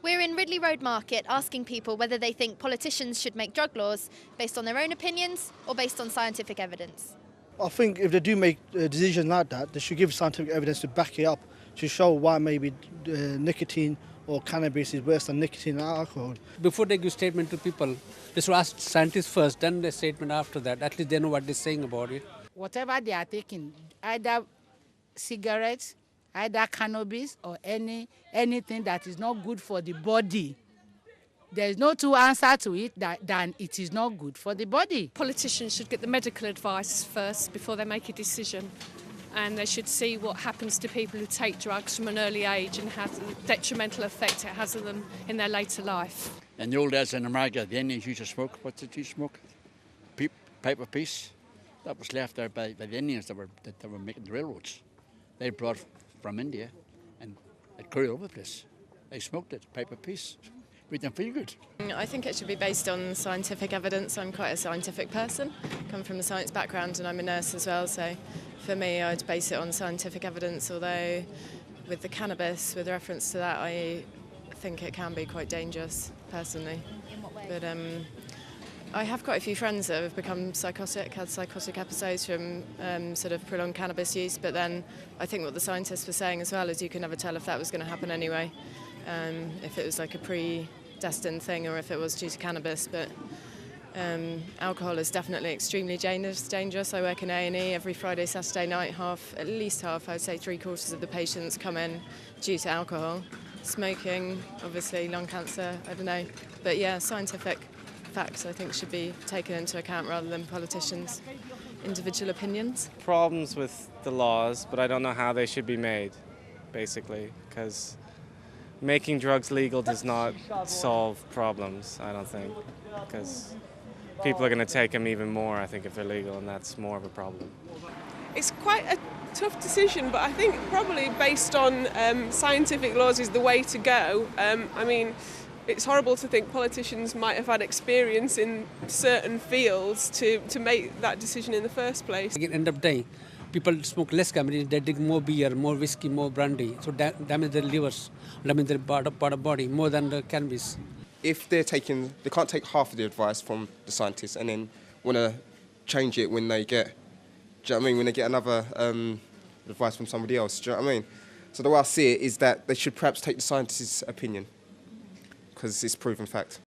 We're in Ridley Road Market asking people whether they think politicians should make drug laws based on their own opinions or based on scientific evidence. I think if they do make a decision like that, they should give scientific evidence to back it up, to show why maybe nicotine or cannabis is worse than nicotine and alcohol. Before they give statement to people, they should ask scientists first, then the statement after that. At least they know what they're saying about it. Whatever they are taking, either cigarettes, either cannabis or anything that is not good for the body. There is no two answer to it than it is not good for the body. Politicians should get the medical advice first before they make a decision, and they should see what happens to people who take drugs from an early age and how the detrimental effect it has on them in their later life. In the old days in America, the Indians used to smoke. What did you smoke? Pipe of peace. That was left there by the Indians that were making the railroads. They brought from India, and it grew all over the place. They smoked it, pipe of peace. Made them feel good. I think it should be based on scientific evidence. I'm quite a scientific person, come from a science background, and I'm a nurse as well, so for me I'd base it on scientific evidence, although with the cannabis, with reference to that, I think it can be quite dangerous, personally. In what way? But I have quite a few friends that have become psychotic, had psychotic episodes from sort of prolonged cannabis use, but then I think what the scientists were saying as well is you can never tell if that was going to happen anyway, if it was like a predestined thing or if it was due to cannabis. But alcohol is definitely extremely dangerous. I work in A&E every Friday, Saturday night, at least half, I'd say 3/4 of the patients come in due to alcohol. Smoking, obviously, lung cancer, I don't know. But yeah, scientific facts, I think, should be taken into account rather than politicians' individual opinions. Problems with the laws, but I don't know how they should be made, basically, because making drugs legal does not solve problems, I don't think, because people are going to take them even more, I think, if they're legal, and that's more of a problem. It's quite a tough decision, but I think probably based on scientific laws is the way to go. I mean, it's horrible to think politicians might have had experience in certain fields to make that decision in the first place. At the end of the day, people smoke less cannabis, they drink more beer, more whiskey, more brandy, so damage their livers, damage their part of body more than the cannabis. If they can't take half of the advice from the scientists and then want to change it when they get, do you know what I mean, when they get another advice from somebody else, do you know what I mean? So the way I see it is that they should perhaps take the scientist's opinion, because it's proven fact.